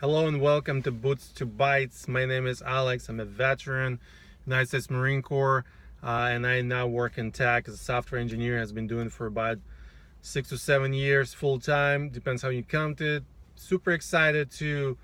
Hello and welcome to Bytes. My name is Alex. I'm a veteran, United States Marine Corps, and I now work in tech as a software engineer. Has been doing it for about 6 to 7 years full time. Depends how you count it. Super excited to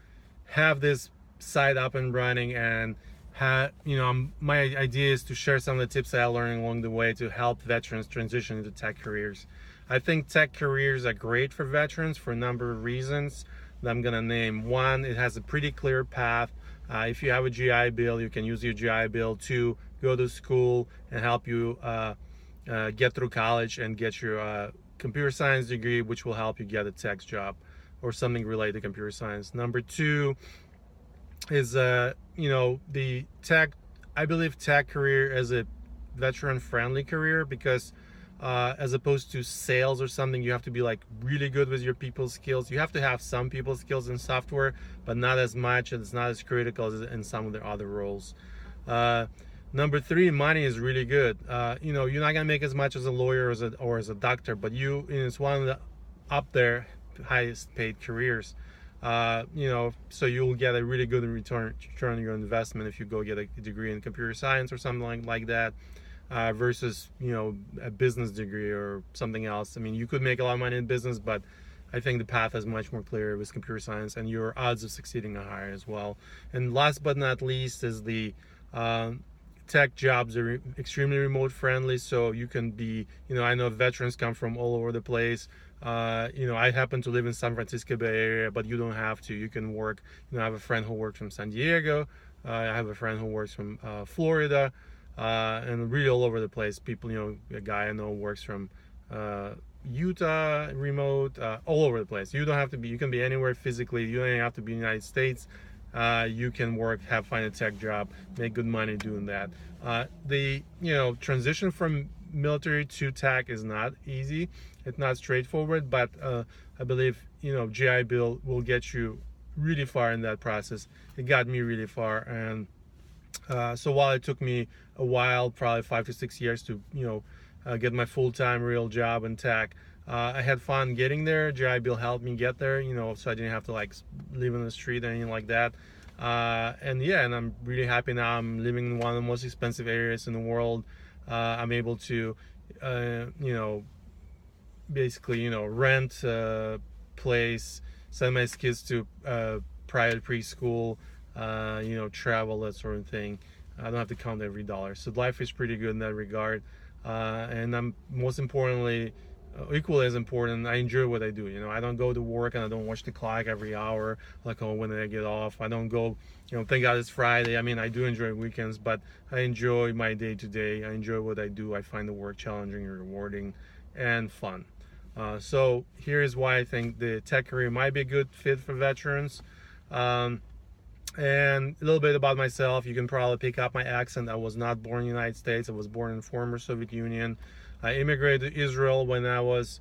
have this site up and running, and my idea is to share some of the tips that I learned along the way to help veterans transition into tech careers. I think tech careers are great for veterans for a number of reasons that I'm gonna name. One, it has a pretty clear path. If you have a GI Bill, you can use your GI Bill to go to school and help you get through college and get your computer science degree, which will help you get a tech job or something related to computer science. Number two is the tech. I believe tech career is a veteran friendly career because as opposed to sales or something, you have to be like really good with your people skills. You have to have some people skills in software, but not as much, and it's not as critical as in some of the other roles. Number three, money is really good. You're not gonna make as much as a lawyer or as a doctor, but it's one of the up there highest paid careers. So you'll get a really good return on your investment if you go get a degree in computer science or something like that. Versus a business degree or something else. I mean, you could make a lot of money in business, but I think the path is much more clear with computer science, and your odds of succeeding are higher as well. And last but not least is the tech jobs are extremely remote friendly, so you can be, I know veterans come from all over the place. I happen to live in San Francisco Bay Area, but you don't have to. You can work. I have a friend who works from San Diego. I have a friend who works from Florida. And really all over the place. People, a guy I know works from Utah, remote, all over the place. You don't have to be, you can be anywhere physically. You don't even have to be in the United States. You can work, find a tech job, make good money doing that. The transition from military to tech is not easy. It's not straightforward, but I believe, GI Bill will get you really far in that process. It got me really far, and so while it took me a while, probably 5 to 6 years to get my full-time real job in tech, I had fun getting there. GI Bill helped me get there, so I didn't have to like live on the street or anything like that. And I'm really happy now. I'm living in one of the most expensive areas in the world. I'm able to basically rent a place, send my kids to private preschool, travel, that sort of thing. I don't have to count every dollar. So life is pretty good in that regard. And I'm most importantly, equally as important, I enjoy what I do. I don't go to work and I don't watch the clock every hour, like, oh, when I get off. I don't go, thank God it's Friday. I mean, I do enjoy weekends, but I enjoy my day to day. I enjoy what I do. I find the work challenging, rewarding, and fun. So here is why I think the tech career might be a good fit for veterans. And a little bit about myself. You can probably pick up my accent. I was not born in the United States. I was born in the former Soviet Union. I immigrated to Israel when I was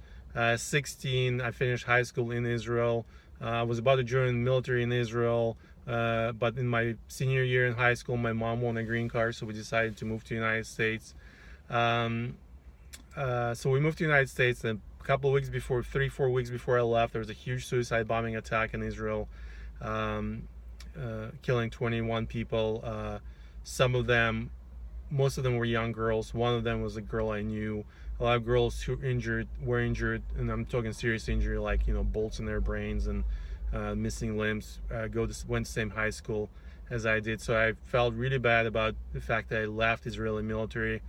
16. I finished high school in Israel. I was about to join the military in Israel, but in my senior year in high school, my mom won a green card, so we decided to move to the United States. So we moved to the United States, and a couple of weeks before, 3-4 weeks before I left, there was a huge suicide bombing attack in Israel. Killing 21 people. Most of them were young girls. One of them was a girl I knew. A lot of girls who were injured, and I'm talking serious injury, like bolts in their brains and missing limbs. Went to the same high school as I did, so I felt really bad about the fact that I left Israeli military.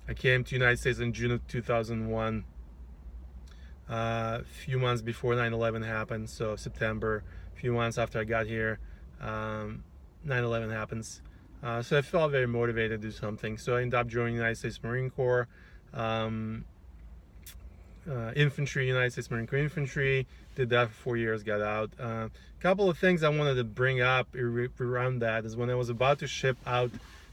I came to the United States in June of 2001. A few months before 9/11 happened, so September, a few months after I got here, 9/11 happens. So I felt very motivated to do something. So I ended up joining the United States Marine Corps, infantry, United States Marine Corps infantry. Did that for 4 years, got out. A couple of things I wanted to bring up around that is when I was about to ship out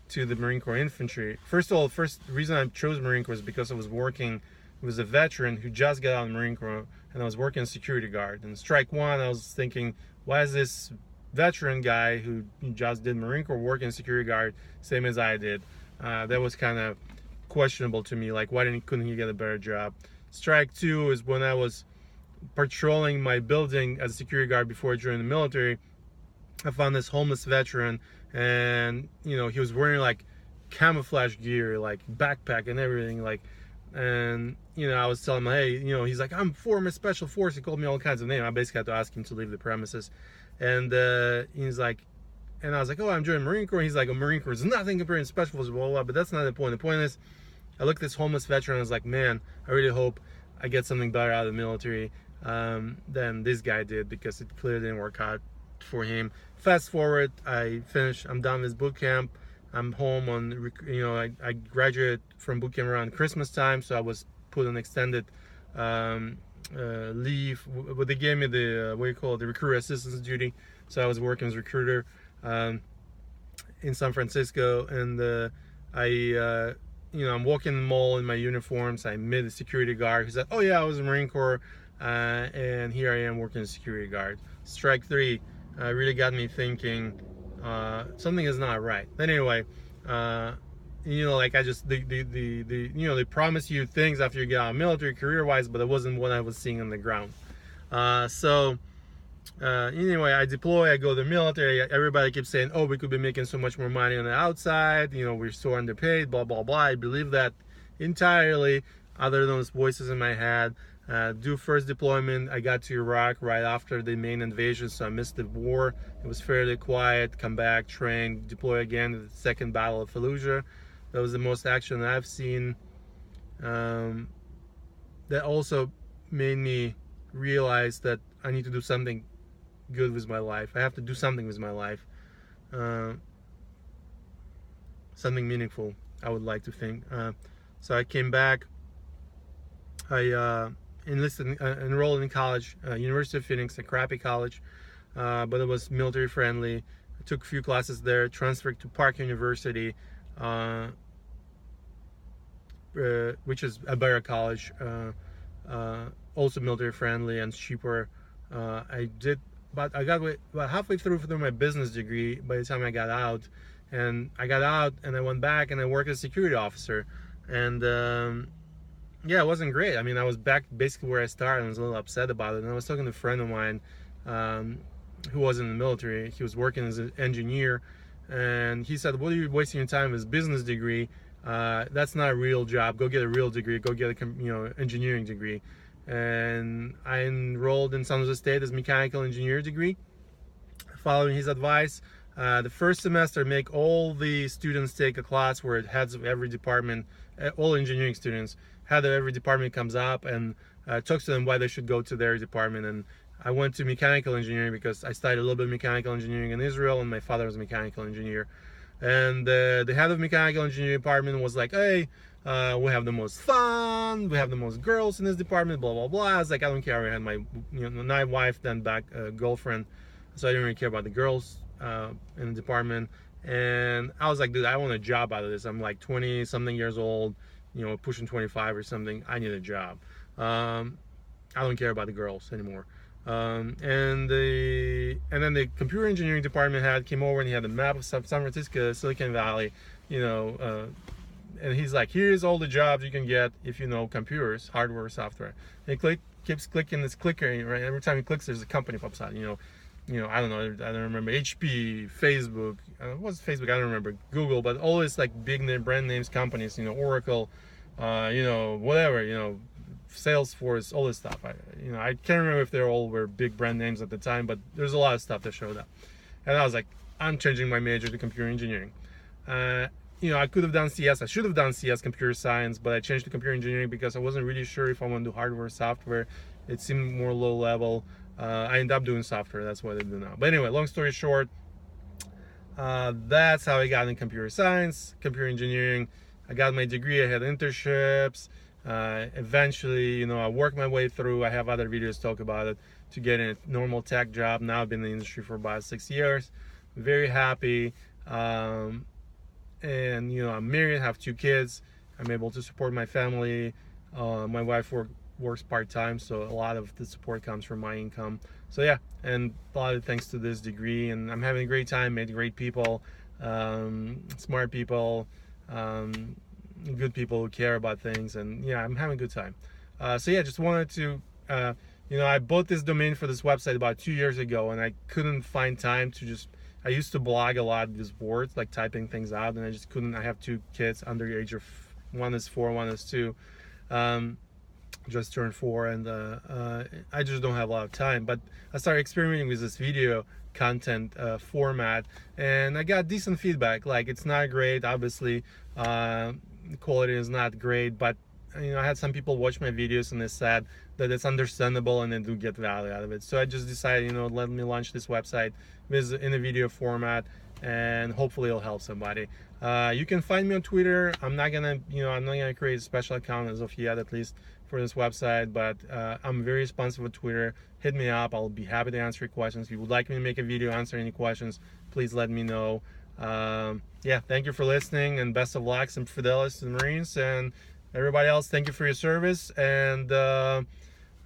to the Marine Corps infantry. First of all, the reason I chose Marine Corps is because I was working with a veteran who just got out of the Marine Corps, and I was working as security guard. And strike one, I was thinking, why is this veteran guy who just did Marine Corps working as security guard same as I did? That was kind of questionable to me. Like, why couldn't he get a better job? Strike two is when I was patrolling my building as a security guard before I joined the military. I found this homeless veteran, and he was wearing like camouflage gear, like backpack and everything, like. And I was telling him, hey, he's like, I'm former special force. He called me all kinds of names. I basically had to ask him to leave the premises. And he's like, and I was like, oh, I'm joining Marine Corps. And he's like, a Marine Corps is nothing compared to special forces, blah, blah, blah. But that's not the point. The point is, I looked at this homeless veteran and I was like, man, I really hope I get something better out of the military than this guy did, because it clearly didn't work out for him. Fast forward, I'm done with boot camp. I'm home on, I graduated from boot camp around Christmas time, so I was put on extended leave. But they gave me the, the recruiter assistance duty. So I was working as a recruiter in San Francisco, and I'm walking in the mall in my uniforms. I met a security guard who said, oh yeah, I was a Marine Corps, and here I am working as a security guard. Strike three really got me thinking, something is not right. But anyway, like I just, they promise you things after you get out of military career-wise, but it wasn't what I was seeing on the ground. Anyway, I deploy, I go to the military. Everybody keeps saying, oh, we could be making so much more money on the outside, we're so underpaid, blah, blah, blah. I believe that entirely, other than those voices in my head. Do first deployment, I got to Iraq right after the main invasion, so I missed the war. It was fairly quiet. Come back, train, deploy again to the second battle of Fallujah. That was the most action I've seen. That also made me realize that I need to do something good with my life. I have to do something with my life, something meaningful, I would like to think. So I came back. I enrolled in college, University of Phoenix, a crappy college, but it was military friendly. I took a few classes there, transferred to Park University, which is a better college, also military friendly and cheaper. I got about halfway through my business degree by the time I got out, and I went back and I worked as a security officer, and yeah, it wasn't great. I mean, I was back basically where I started, and I was a little upset about it. And I was talking to a friend of mine who was in the military. He was working as an engineer, and he said, what are you wasting your time with this business degree? That's not a real job. Go get a real degree. Go get a engineering degree. And I enrolled in San Jose State as mechanical engineer degree. Following his advice, the first semester, make all the students take a class where heads of every department, all engineering students, head of every department comes up and talks to them why they should go to their department. And I went to mechanical engineering because I studied a little bit of mechanical engineering in Israel, and my father was a mechanical engineer. And the head of mechanical engineering department was like, hey, we have the most fun, we have the most girls in this department, blah, blah, blah. I was like, I don't care. I had my my wife, then back girlfriend, so I didn't really care about the girls in the department. And I was like, dude, I want a job out of this. I'm like 20 something years old, pushing 25 or something. I need a job. I don't care about the girls anymore. And then the computer engineering department head came over, and he had a map of San Francisco, Silicon Valley, and he's like, here's all the jobs you can get if you know computers, hardware, software. And he keeps clicking this clicker, right? Every time he clicks, there's a company pops out. I don't know, I don't remember, HP, Facebook, what's Facebook? I don't remember, Google, but all these like big name brand names companies, Oracle, whatever, Salesforce, all this stuff. I can't remember if they all were big brand names at the time, but there's a lot of stuff that showed up. And I was like, I'm changing my major to computer engineering. I could have done CS. I should have done CS, computer science, but I changed to computer engineering because I wasn't really sure if I want to do hardware or software. It seemed more low level. I ended up doing software. That's what I do now. But anyway, long story short, that's how I got in computer science, computer engineering. I got my degree. I had internships. Eventually, I worked my way through. I have other videos talk about it, to get a normal tech job. Now I've been in the industry for about 6 years. Very happy. And I'm married, have 2 kids. I'm able to support my family. My wife works part-time, so a lot of the support comes from my income. So yeah, and a lot of thanks to this degree, and I'm having a great time, met great people, smart people, good people who care about things, and yeah, I'm having a good time. So yeah, just wanted to You know, I bought this domain for this website about 2 years ago, and I couldn't find time to just. I used to blog a lot of these words, like typing things out, and I just couldn't. I have 2 kids under the age of, one is 4, one is 2. Just turned 4, and I just don't have a lot of time. But I started experimenting with this video content format, and I got decent feedback. Like, it's not great, obviously, the quality is not great, but you know, I had some people watch my videos and they said that it's understandable and they do get value out of it. So I just decided, you know, let me launch this website in a video format, and hopefully it'll help somebody. You can find me on Twitter. I'm not gonna create a special account as of yet, at least for this website, but I'm very responsive with Twitter. Hit me up. I'll be happy to answer your questions. If you would like me to make a video answer any questions, please let me know. Yeah, thank you for listening, and best of luck and fidelis to the Marines, and everybody else, thank you for your service, and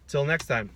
till next time.